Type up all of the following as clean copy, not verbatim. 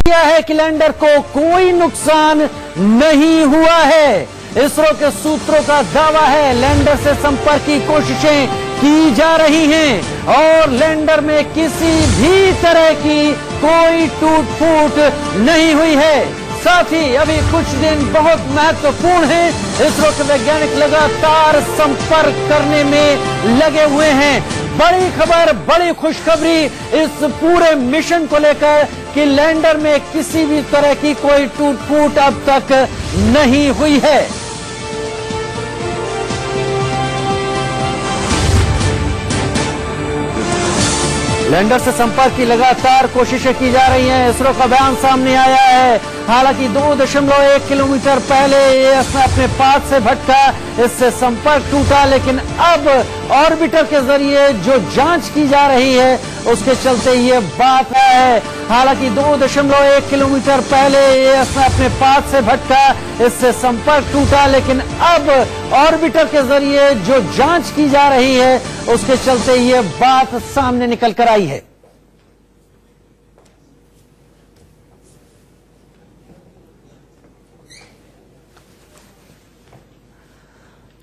किया है कि लैंडर को कोई नुकसान नहीं हुआ है। इसरो के सूत्रों का दावा है लैंडर से संपर्क की कोशिशें की जा रही हैं और लैंडर में किसी भी तरह की कोई टूट फूट नहीं हुई है। साथ ही अभी कुछ दिन बहुत महत्वपूर्ण हैं। इसरो के वैज्ञानिक लगातार संपर्क करने में लगे हुए हैं। बड़ी खबर, बड़ी खुशखबरी इस पूरे मिशन को लेकर कि लैंडर में किसी भी तरह की कोई टूट फूट अब तक नहीं हुई है। लैंडर से संपर्क की लगातार कोशिशें की जा रही हैं। इसरो का बयान सामने आया है। हालांकि 2.1 किलोमीटर पहले ये अपने पाथ से भटका, इससे संपर्क टूटा, लेकिन अब ऑर्बिटर के जरिए जो जांच की जा रही है उसके चलते ये बात है। हालांकि 2.1 किलोमीटर पहले ये अपने पाथ से भटका, इससे संपर्क टूटा, लेकिन अब ऑर्बिटर के जरिए जो जांच की जा रही है उसके चलते ये बात सामने निकल कर आई है।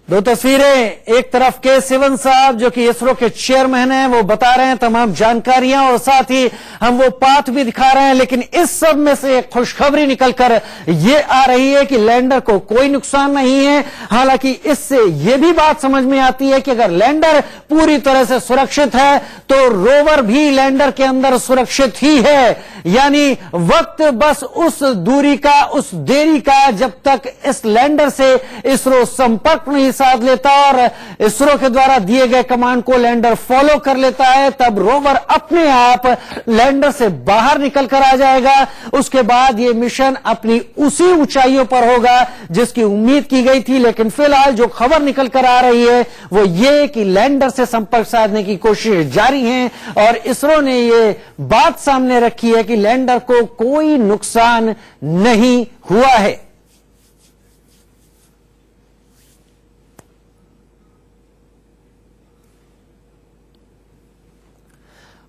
दो तस्वीरें, एक तरफ के सिवन साहब जो कि इसरो के चेयरमैन हैं, वो बता रहे हैं तमाम जानकारियां और साथ ही हम वो पाथ भी दिखा रहे हैं, लेकिन इस सब में से एक खुशखबरी निकलकर ये आ रही है कि लैंडर को कोई नुकसान नहीं है। हालांकि इससे ये भी बात समझ में आती है कि अगर लैंडर पूरी तरह से सुरक्षित है तो रोवर भी लैंडर के अंदर सुरक्षित ही है। यानी वक्त बस उस दूरी का, उस देरी का, जब तक इस लैंडर से इसरो संपर्क नहीं साध लेता और इसरो के द्वारा दिए गए कमांड को लैंडर फॉलो कर लेता है, तब रोवर अपने आप लैंडर से बाहर निकल कर आ जाएगा। उसके बाद ये मिशन अपनी उसी ऊंचाइयों पर होगा जिसकी उम्मीद की गई थी। लेकिन फिलहाल जो खबर निकल कर आ रही है वो ये कि लैंडर से संपर्क साधने की कोशिश जारी है और इसरो ने ये बात सामने रखी है कि लैंडर को कोई नुकसान नहीं हुआ है।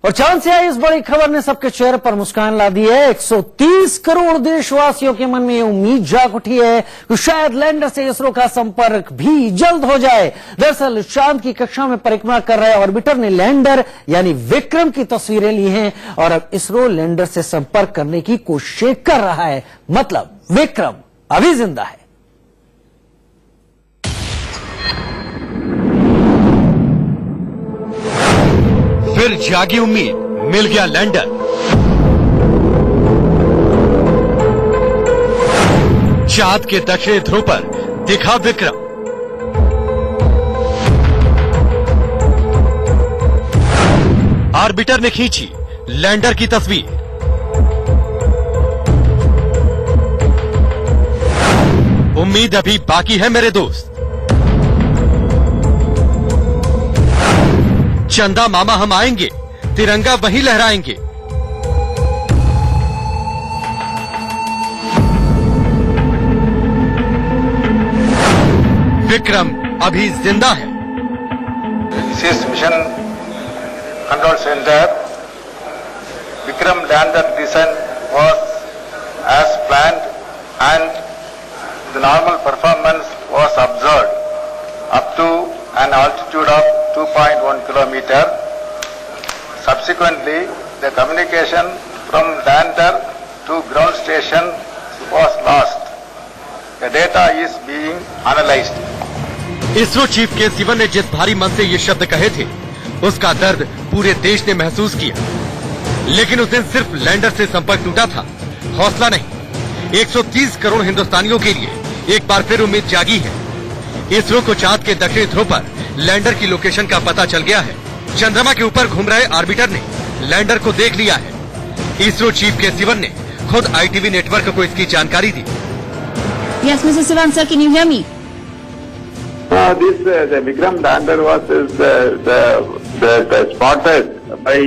और चांद से आई इस बड़ी खबर ने सबके चेहरे पर मुस्कान ला दी है। 130 करोड़ देशवासियों के मन में ये उम्मीद जाग उठी है कि शायद लैंडर से इसरो का संपर्क भी जल्द हो जाए। दरअसल चांद की कक्षा में परिक्रमा कर रहे ऑर्बिटर ने लैंडर यानी विक्रम की तस्वीरें ली हैं और अब इसरो लैंडर से संपर्क करने की कोशिश कर रहा है। मतलब विक्रम अभी जिंदा है। फिर जागी उम्मीद, मिल गया लैंडर। चांद के दक्षिणी ध्रुव पर दिखा विक्रम। ऑर्बिटर ने खींची लैंडर की तस्वीर। उम्मीद अभी बाकी है मेरे दोस्त। चंदा मामा हम आएंगे, तिरंगा वहीं लहराएंगे। विक्रम अभी जिंदा है। This mission control center, Vikram lander descent was as planned and the normal performance was observed up to an altitude of 2.1 kilometer. Subsequently, the communication from lander to ground station was lost. The data is being analyzed. ISRO chief के सिवन ने जिस भारी मन से ये शब्द कहे थे उसका दर्द पूरे देश ने महसूस किया। लेकिन उस दिन सिर्फ लैंडर से संपर्क टूटा था, हौसला नहीं। 130 करोड़ हिंदुस्तानियों के लिए एक बार फिर उम्मीद जागी है। इसरो को चांद के दक्षिणी ध्रुव पर लैंडर की लोकेशन का पता चल गया है। चंद्रमा के ऊपर घूम रहे ऑर्बिटर ने लैंडर को देख लिया है। इसरो चीफ के सिवन ने खुद ITV नेटवर्क को इसकी जानकारी दी। Yes, Mr. Sivan sir, can you hear me? The Vikram lander was the spotted by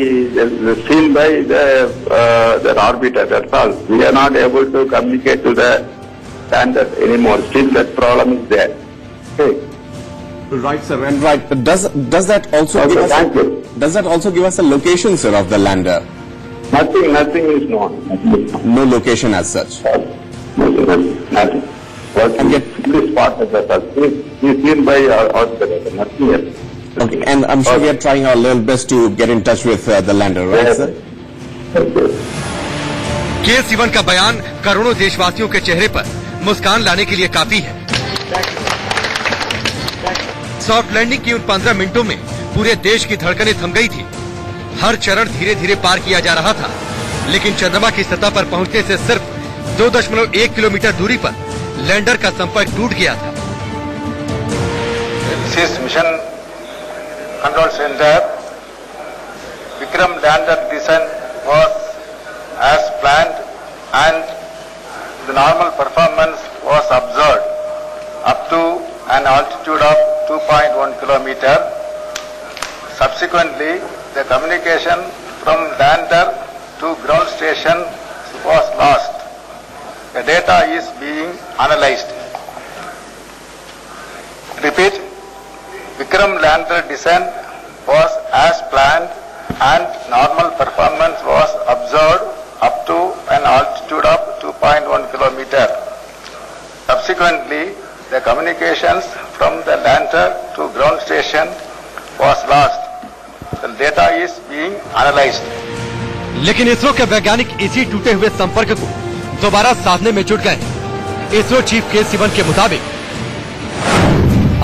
seen by the orbiter. That's all. We are not able to communicate to the lander anymore. Still, that problem is there. Okay. Right, sir. And right, but does that also give us does that also give us a location, sir, of the lander? Nothing is known. No location as such. Nothing. Working this part of the task. He's seen by hospital. Nothing else. Okay, and I'm sure we are trying our level best to get in touch with the lander, right, sir? के सिवन का बयान करोड़ों देशवासियों के चेहरे पर मुस्कान लाने के लिए काफी है। सॉफ्ट लैंडिंग की उन 15 मिनटों में पूरे देश की धड़कनें थम गई थी। हर चरण धीरे धीरे पार किया जा रहा था, लेकिन चंद्रमा की सतह पर पहुंचने से सिर्फ 2.1 किलोमीटर दूरी पर लैंडर का संपर्क टूट गया था। Mission control centre Vikram lander descent was as planned and the normal performance was observed up to an altitude of 2.1 kilometer. Subsequently, the communication from lander to ground station was lost. The data is being analyzed. Repeat, Vikram lander descent was as planned and normal performance was observed up to an altitude of 2.1 kilometer. Subsequently, the communications from the lander to ground station was lost. The data is being analyzed. लेकिन इसरो के वैज्ञानिक इसी टूटे हुए संपर्क को दोबारा साधने में जुट गए। इसरो चीफ के सिवन के मुताबिक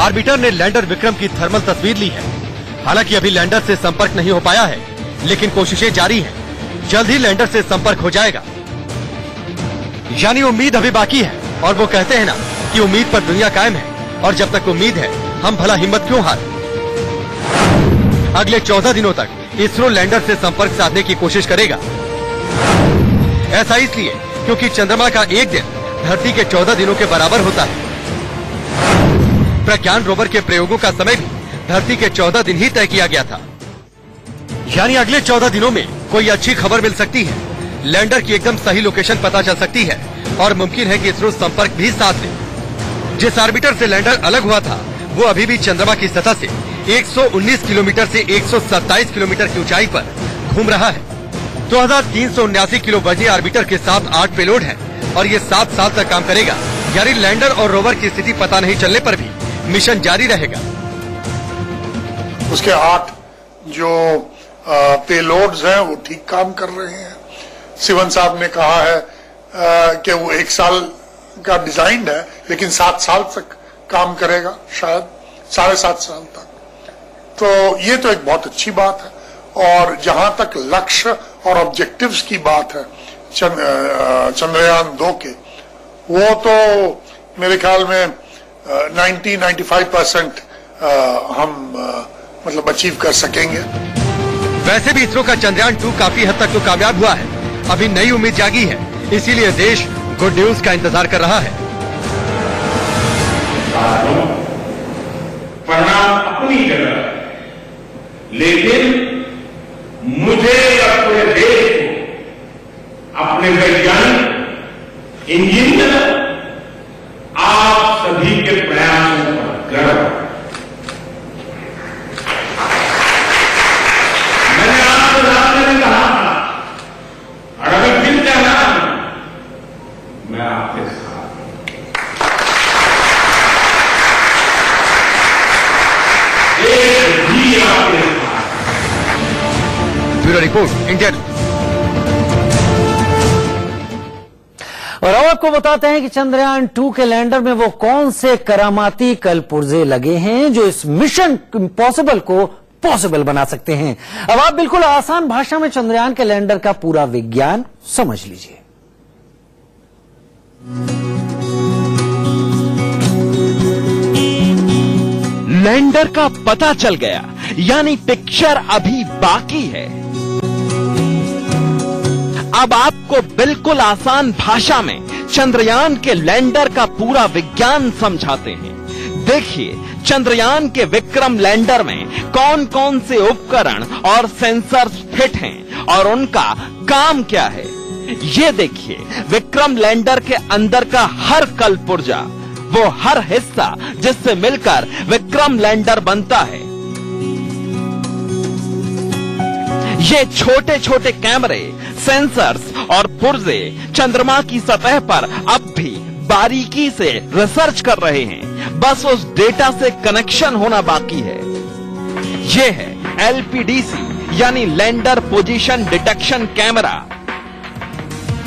ऑर्बिटर ने लैंडर विक्रम की थर्मल तस्वीर ली है। हालांकि अभी लैंडर से संपर्क नहीं हो पाया है, लेकिन कोशिशें जारी हैं। जल्द ही लैंडर से संपर्क हो जाएगा। यानी उम्मीद अभी बाकी है, और वो कहते हैं ना कि उम्मीद पर दुनिया कायम है, और जब तक उम्मीद है हम भला हिम्मत क्यों हारें। अगले 14 दिनों तक इसरो लैंडर से संपर्क साधने की कोशिश करेगा। ऐसा इसलिए क्योंकि चंद्रमा का एक दिन धरती के 14 दिनों के बराबर होता है। प्रज्ञान रोवर के प्रयोगों का समय भी धरती के 14 दिन ही तय किया गया था। यानी अगले 14 दिनों में कोई अच्छी खबर मिल सकती है, लैंडर की एकदम सही लोकेशन पता चल सकती है, और मुमकिन है कि इसरो संपर्क भी साध ले। जिस ऑर्बिटर से लैंडर अलग हुआ था, वो अभी भी चंद्रमा की सतह से 119 किलोमीटर से 127 किलोमीटर की ऊंचाई पर घूम रहा है। 2379 किलो वजनी ऑर्बिटर के साथ 8 पेलोड है, और ये 7 साल तक काम करेगा। यानी लैंडर और रोवर की स्थिति पता नहीं चलने पर भी मिशन जारी रहेगा। उसके 8 जो पेलोड्स हैं वो ठीक काम कर रहे हैं। सिवन साहब ने कहा है कि वो 1 साल का डिजाइन है, लेकिन 7 साल तक काम करेगा, शायद 7.5 साल तक। तो ये तो एक बहुत अच्छी बात है। और जहां तक लक्ष्य और ऑब्जेक्टिव्स की बात है चंद्रयान 2 के, वो तो मेरे ख्याल में 90-95% हम मतलब अचीव कर सकेंगे। वैसे भी इसरो का चंद्रयान 2 काफी हद तक तो कामयाब हुआ है। अभी नई उम्मीद जागी है, इसीलिए देश गुड न्यूज का इंतजार कर रहा है। परिणाम अपनी जगह, लेकिन मुझे और पूरे देश को, अपने वैज्ञानिक, इंजीनियर, आप सभी के प्रयासों पर गर्व है। मैंने आपको सामने में कहा था, और अगर फिर कहना, मैं आपके साथ एक भी आपके साथ। Bureau report, India. और अब आपको बताते हैं कि चंद्रयान 2 के लैंडर में वो कौन से करामाती कल पुर्जे लगे हैं जो इस मिशन इम्पॉसिबल को पॉसिबल बना सकते हैं। अब आप बिल्कुल आसान भाषा में चंद्रयान के लैंडर का पूरा विज्ञान समझ लीजिए। लैंडर का पता चल गया, यानी पिक्चर अभी बाकी है। अब आपको बिल्कुल आसान भाषा में चंद्रयान के लैंडर का पूरा विज्ञान समझाते हैं। देखिए, चंद्रयान के विक्रम लैंडर में कौन कौन से उपकरण और सेंसर्स फिट हैं और उनका काम क्या है। ये देखिए, विक्रम लैंडर के अंदर का हर कल पुर्जा, वो हर हिस्सा जिससे मिलकर विक्रम लैंडर बनता है। ये छोटे छोटे कैमरे, सेंसर्स और पुर्जे चंद्रमा की सतह पर अब भी बारीकी से रिसर्च कर रहे हैं। बस उस डेटा से कनेक्शन होना बाकी है। ये है LPDC यानी लैंडर पोजीशन डिटेक्शन कैमरा।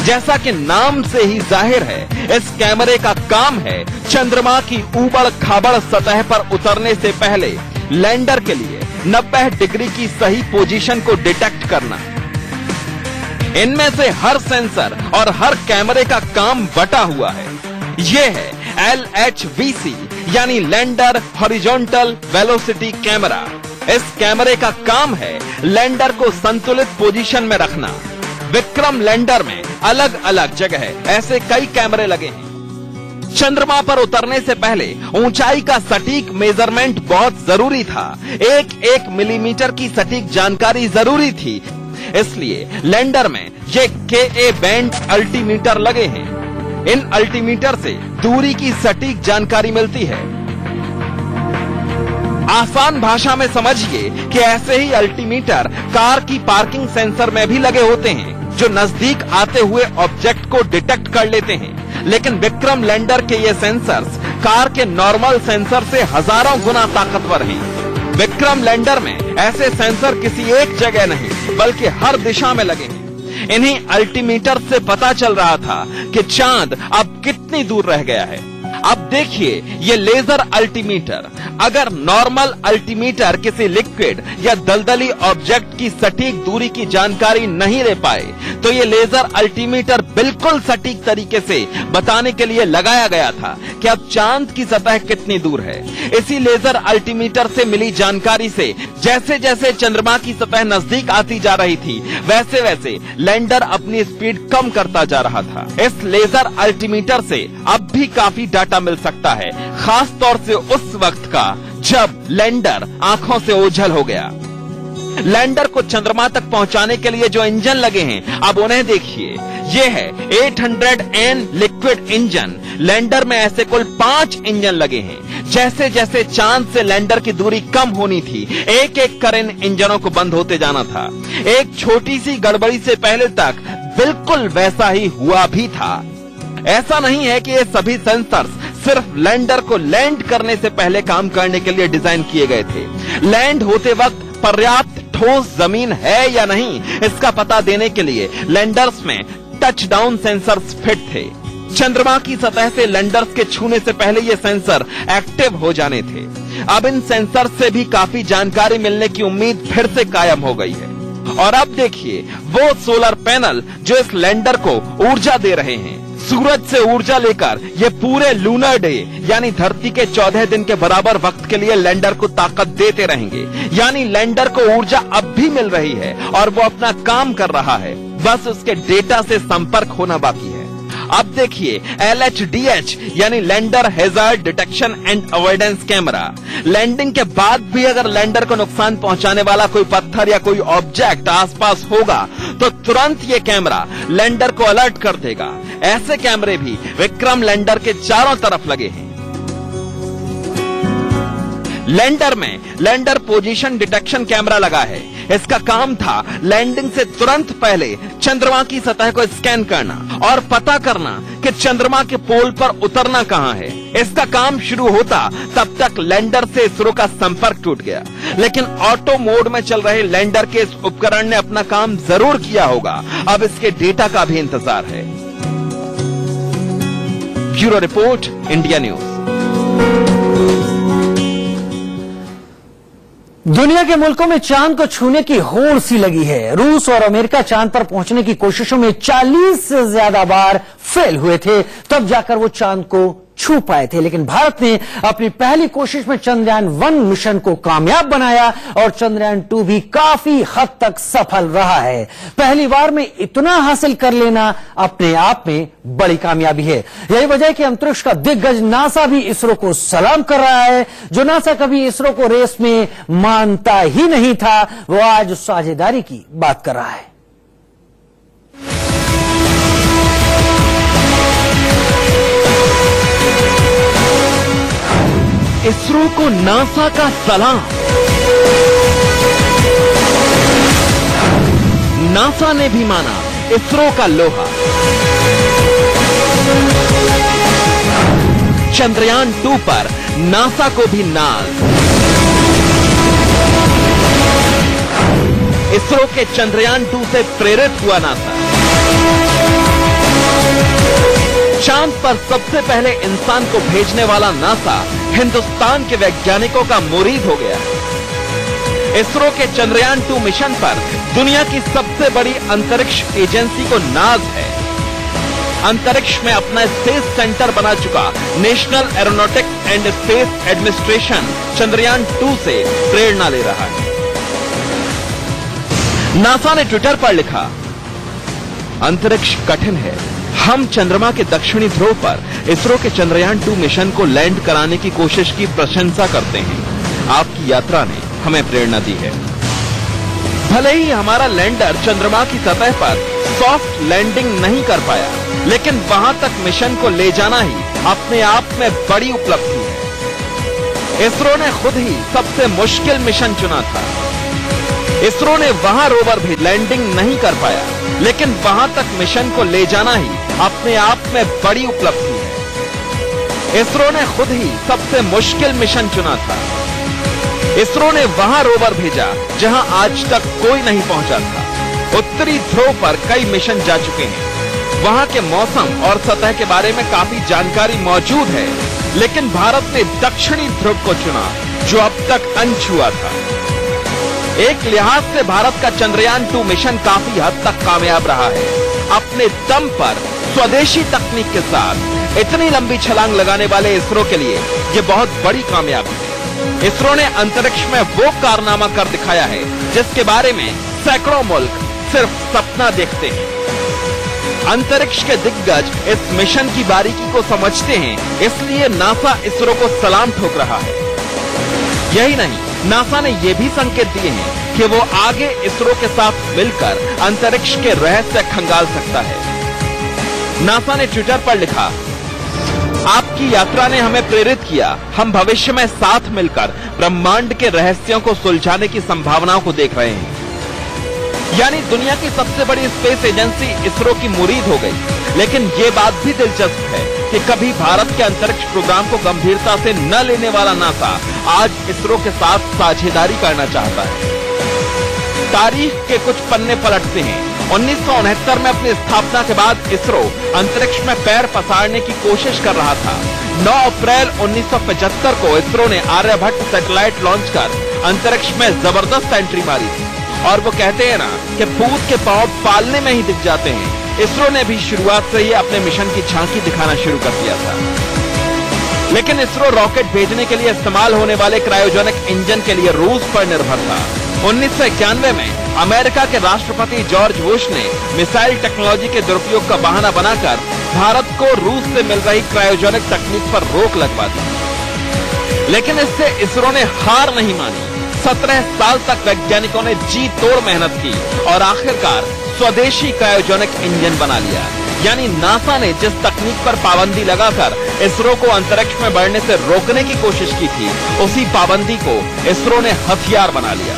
जैसा कि नाम से ही जाहिर है, इस कैमरे का काम है चंद्रमा की ऊबड़ खाबड़ सतह पर उतरने से पहले लैंडर के लिए 90 डिग्री की सही पोजीशन को डिटेक्ट करना। इनमें से हर सेंसर और हर कैमरे का काम बटा हुआ है। यह है LHVC यानी लैंडर हॉरिजॉन्टल वेलोसिटी कैमरा। इस कैमरे का काम है लैंडर को संतुलित पोजीशन में रखना। विक्रम लैंडर में अलग अलग जगह ऐसे कई कैमरे लगे हैं। चंद्रमा पर उतरने से पहले ऊंचाई का सटीक मेजरमेंट बहुत जरूरी था। एक मिलीमीटर की सटीक जानकारी जरूरी थी। इसलिए लैंडर में ये KA बैंड अल्टीमीटर लगे हैं। इन अल्टीमीटर से दूरी की सटीक जानकारी मिलती है। आसान भाषा में समझिए कि ऐसे ही अल्टीमीटर कार की पार्किंग सेंसर में भी लगे होते हैं, जो नजदीक आते हुए ऑब्जेक्ट को डिटेक्ट कर लेते हैं। लेकिन विक्रम लैंडर के ये सेंसर्स कार के नॉर्मल सेंसर से हजारों गुना ताकतवर हैं। विक्रम लैंडर में ऐसे सेंसर किसी एक जगह नहीं बल्कि हर दिशा में लगे हैं। इन्हीं अल्टीमीटर से पता चल रहा था कि चांद अब कितनी दूर रह गया है। अब देखिए ये लेजर अल्टीमीटर। अगर नॉर्मल अल्टीमीटर किसी लिक्विड या दलदली ऑब्जेक्ट की सटीक दूरी की जानकारी नहीं ले पाए, तो ये लेजर अल्टीमीटर बिल्कुल सटीक तरीके से बताने के लिए लगाया गया था कि अब चांद की सतह कितनी दूर है। इसी लेजर अल्टीमीटर से मिली जानकारी से जैसे जैसे चंद्रमा की सतह नजदीक आती जा रही थी, वैसे वैसे लैंडर अपनी स्पीड कम करता जा रहा था। इस लेजर अल्टीमीटर से अब भी काफी डाटा मिल सकता है, खास तौर से उस वक्त का जब लैंडर आंखों से ओझल हो गया। लैंडर को चंद्रमा तक पहुंचाने के लिए जो इंजन लगे हैं, अब उन्हें देखिए। ये है 800N लिक्विड इंजन। लैंडर में ऐसे कुल 5 इंजन लगे हैं। जैसे जैसे चांद से लैंडर की दूरी कम होनी थी, एक एक कर इन इंजनों को बंद होते जाना था। एक छोटी सी गड़बड़ी से पहले तक बिल्कुल वैसा ही हुआ भी था। ऐसा नहीं है कि ये सभी सेंसर्स सिर्फ लैंडर को लैंड करने से पहले काम करने के लिए डिजाइन किए गए थे। लैंड होते वक्त पर्याप्त ठोस जमीन है या नहीं, इसका पता देने के लिए लैंडर्स में टचडाउन सेंसर्स फिट थे। चंद्रमा की सतह से लैंडर्स के छूने से पहले ये सेंसर एक्टिव हो जाने थे। अब इन सेंसर से भी काफी जानकारी मिलने की उम्मीद फिर से कायम हो गई है। और अब देखिए वो सोलर पैनल जो इस लैंडर को ऊर्जा दे रहे हैं। सूरज से ऊर्जा लेकर ये पूरे लूनर डे यानी धरती के 14 दिन के बराबर वक्त के लिए लैंडर को ताकत देते रहेंगे। यानी लैंडर को ऊर्जा अब भी मिल रही है और वो अपना काम कर रहा है, बस उसके डेटा से संपर्क होना बाकी है। अब देखिए LHDH यानी lander hazard detection and avoidance camera. Landing के बाद भी अगर लैंडर को नुकसान पहुंचाने वाला कोई पत्थर या कोई ऑब्जेक्ट आसपास होगा, तो तुरंत ये कैमरा लैंडर को अलर्ट कर देगा। ऐसे कैमरे भी विक्रम लैंडर के चारों तरफ लगे हैं। लैंडर में लैंडर पोजीशन डिटेक्शन कैमरा लगा है। इसका काम था लैंडिंग से तुरंत पहले चंद्रमा की सतह को स्कैन करना और पता करना कि चंद्रमा के पोल पर उतरना कहां है। इसका काम शुरू होता तब तक लैंडर से इसरो का संपर्क टूट गया। लेकिन ऑटो मोड में चल रहे लैंडर के इस उपकरण ने अपना काम जरूर किया होगा। अब इसके डेटा का भी इंतजार है। Bureau report, India news. दुनिया के मुल्कों में चांद को छूने की होड़ सी लगी है। रूस और अमेरिका चांद पर पहुंचने की कोशिशों में 40 से ज्यादा बार फेल हुए थे, तब जाकर वो चांद को छू पाए थे। लेकिन भारत ने अपनी पहली कोशिश में चंद्रयान 1 मिशन को कामयाब बनाया और चंद्रयान 2 भी काफी हद तक सफल रहा है। पहली बार में इतना हासिल कर लेना अपने आप में बड़ी कामयाबी है। यही वजह है कि अंतरिक्ष का दिग्गज नासा भी इसरो को सलाम कर रहा है। जो नासा कभी इसरो को रेस में मानता ही नहीं था, वो आज साझेदारी की बात कर रहा है। इसरो को नासा का सलाम। नासा ने भी माना इसरो का लोहा। चंद्रयान 2 पर नासा को भी नाज। इसरो के चंद्रयान 2 से प्रेरित हुआ नासा। चांद पर सबसे पहले इंसान को भेजने वाला नासा हिंदुस्तान के वैज्ञानिकों का मुरीद हो गया। इसरो के चंद्रयान 2 मिशन पर दुनिया की सबसे बड़ी अंतरिक्ष एजेंसी को नाज है। अंतरिक्ष में अपना स्पेस सेंटर बना चुका national aeronautics and space administration Chandrayaan 2 से प्रेरणा ले रहा है। नासा ने ट्विटर पर लिखा, अंतरिक्ष कठिन है। हम चंद्रमा के दक्षिणी ध्रुव पर इसरो के चंद्रयान 2 मिशन को लैंड कराने की कोशिश की प्रशंसा करते हैं। आपकी यात्रा ने हमें प्रेरणा दी है। भले ही हमारा लैंडर चंद्रमा की सतह पर सॉफ्ट लैंडिंग नहीं कर पाया, लेकिन वहां तक मिशन को ले जाना ही अपने आप में बड़ी उपलब्धि है। इसरो ने खुद ही सबसे मुश्किल मिशन चुना था। इसरो ने वहां रोवर भी लैंडिंग नहीं कर पाया, लेकिन वहां तक मिशन को ले जाना ही अपने आप में बड़ी उपलब्धि है। इसरो ने खुद ही सबसे मुश्किल मिशन चुना था। इसरो ने वहां रोवर भेजा जहां आज तक कोई नहीं पहुंचा था। उत्तरी ध्रुव पर कई मिशन जा चुके हैं। वहां के मौसम और सतह के बारे में काफी जानकारी मौजूद है, लेकिन भारत ने दक्षिणी ध्रुव को चुना जो अब तक अनछुआ था। एक लिहाज से भारत का चंद्रयान 2 मिशन काफी हद तक कामयाब रहा है। अपने दम पर स्वदेशी तकनीक के साथ इतनी लंबी छलांग लगाने वाले इसरो के लिए ये बहुत बड़ी कामयाबी है। इसरो ने अंतरिक्ष में वो कारनामा कर दिखाया है जिसके बारे में सैकड़ों मुल्क सिर्फ सपना देखते हैं। अंतरिक्ष के दिग्गज इस मिशन की बारीकी को समझते हैं, इसलिए नासा इसरो को सलाम ठोक रहा है। यही नहीं, नासा ने यह भी संकेत दिए हैं कि वो आगे इसरो के साथ मिलकर अंतरिक्ष के रहस्य खंगाल सकता है। नासा ने ट्विटर पर लिखा, आपकी यात्रा ने हमें प्रेरित किया। हम भविष्य में साथ मिलकर ब्रह्मांड के रहस्यों को सुलझाने की संभावनाओं को देख रहे हैं। यानी दुनिया की सबसे बड़ी स्पेस एजेंसी इसरो की मुरीद हो गई। लेकिन ये बात भी दिलचस्प है कि कभी भारत के अंतरिक्ष प्रोग्राम को गंभीरता से न लेने वाला नासा आज इसरो के साथ साझेदारी करना चाहता है। तारीख के कुछ पन्ने पलटते हैं। 1969 में अपनी स्थापना के बाद इसरो अंतरिक्ष में पैर पसारने की कोशिश कर रहा था। 9 अप्रैल 1975 को इसरो ने आर्यभट्ट सैटेलाइट लॉन्च कर अंतरिक्ष में जबरदस्त एंट्री मारी थी। और वो कहते हैं ना कि पूत के पांव पालने में ही दिख जाते हैं। इसरो ने भी शुरुआत से ही अपने मिशन की झांकी दिखाना शुरू कर दिया था। लेकिन इसरो रॉकेट भेजने के लिए इस्तेमाल होने वाले क्रायोजेनिक इंजन के लिए रूस पर निर्भर था। 1991 में अमेरिका के राष्ट्रपति जॉर्ज बुश ने मिसाइल टेक्नोलॉजी के दुरुपयोग का बहाना बनाकर भारत को रूस से मिल रही क्रायोजेनिक तकनीक पर रोक लगवा दी। लेकिन इससे इसरो ने हार नहीं मानी। 17 साल तक वैज्ञानिकों ने जी तोड़ मेहनत की और आखिरकार स्वदेशी क्रायोजेनिक इंजन बना लिया। यानी नासा ने जिस तकनीक पर पाबंदी लगाकर इसरो को अंतरिक्ष में बढ़ने से रोकने की कोशिश की थी, उसी पाबंदी को इसरो ने हथियार बना लिया।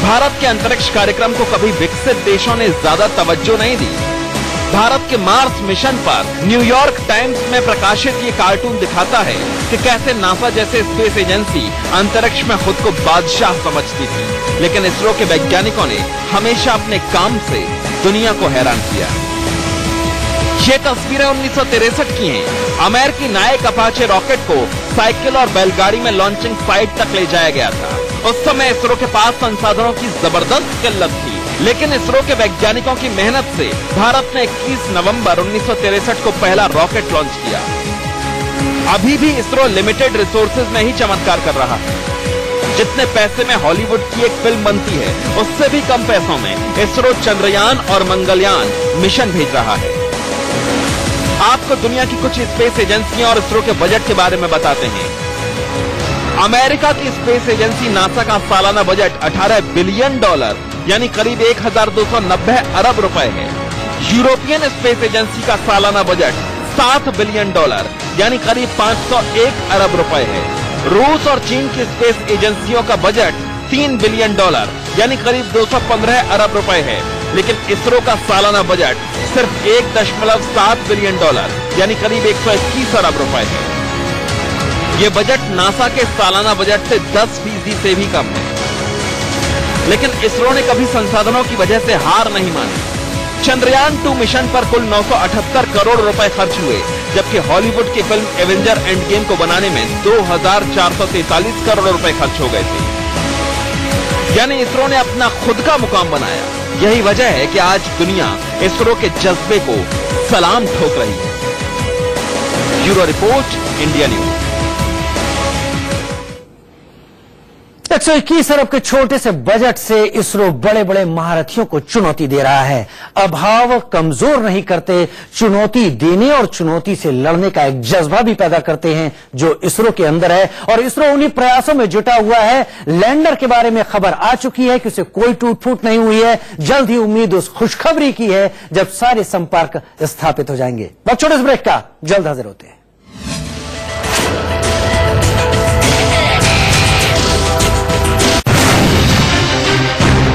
भारत के अंतरिक्ष कार्यक्रम को कभी विकसित देशों ने ज्यादा तवज्जो नहीं दी। भारत के मार्स मिशन पर न्यूयॉर्क टाइम्स में प्रकाशित ये कार्टून दिखाता है कि कैसे नासा जैसे स्पेस एजेंसी अंतरिक्ष में खुद को बादशाह समझती थी। लेकिन इसरो के वैज्ञानिकों ने हमेशा अपने काम से दुनिया को हैरान किया। ये तस्वीरें 1963 की हैं। अमेरिकी नायक अपाचे रॉकेट को साइकिल और बैलगाड़ी में लॉन्चिंग साइट तक ले जाया गया था। उस समय इसरो के पास संसाधनों की जबरदस्त किल्लत थी, लेकिन इसरो के वैज्ञानिकों की मेहनत से भारत ने 21 नवंबर 1963 को पहला रॉकेट लॉन्च किया। अभी भी इसरो लिमिटेड रिसोर्सेज में ही चमत्कार कर रहा है। जितने पैसे में हॉलीवुड की एक फिल्म बनती है, उससे भी कम पैसों में इसरो चंद्रयान और मंगलयान मिशन भेज रहा है। आपको दुनिया की कुछ स्पेस एजेंसियों और इसरो के बजट के बारे में बताते हैं। अमेरिका की स्पेस एजेंसी नासा का सालाना बजट $18 बिलियन यानी करीब 1290 अरब रुपए है। यूरोपियन स्पेस एजेंसी का सालाना बजट $7 बिलियन यानी करीब 501 अरब रुपए है। रूस और चीन की स्पेस एजेंसियों का बजट $3 बिलियन यानी करीब 215 अरब रुपए है। लेकिन इसरो का सालाना बजट सिर्फ $1.7 बिलियन यानी करीब 121 अरब रुपए है। ये बजट नासा के सालाना बजट से 10% से भी कम है। लेकिन इसरो ने कभी संसाधनों की वजह से हार नहीं मानी। चंद्रयान 2 मिशन पर कुल 978 करोड़ रुपए खर्च हुए, जबकि हॉलीवुड की फिल्म एवेंजर एंड गेम को बनाने में 2443 करोड़ रुपए खर्च हो गए थे। यानी इसरो ने अपना खुद का मुकाम बनाया। यही वजह है कि आज दुनिया इसरो के जज्बे को सलाम ठोक रही है। Bureau report, India news. 121 अरब के छोटे से बजट से इसरो बड़े बड़े महारथियों को चुनौती दे रहा है। अभाव कमजोर नहीं करते, चुनौती देने और चुनौती से लड़ने का एक जज्बा भी पैदा करते हैं जो इसरो के अंदर है। और इसरो उन्हीं प्रयासों में जुटा हुआ है। लैंडर के बारे में खबर आ चुकी है कि उसे कोई टूट फूट नहीं हुई है। जल्द ही उम्मीद उस खुशखबरी की है जब सारे संपर्क स्थापित हो जाएंगे। वक्त छोटे से ब्रेक का, जल्द हाजिर होते हैं।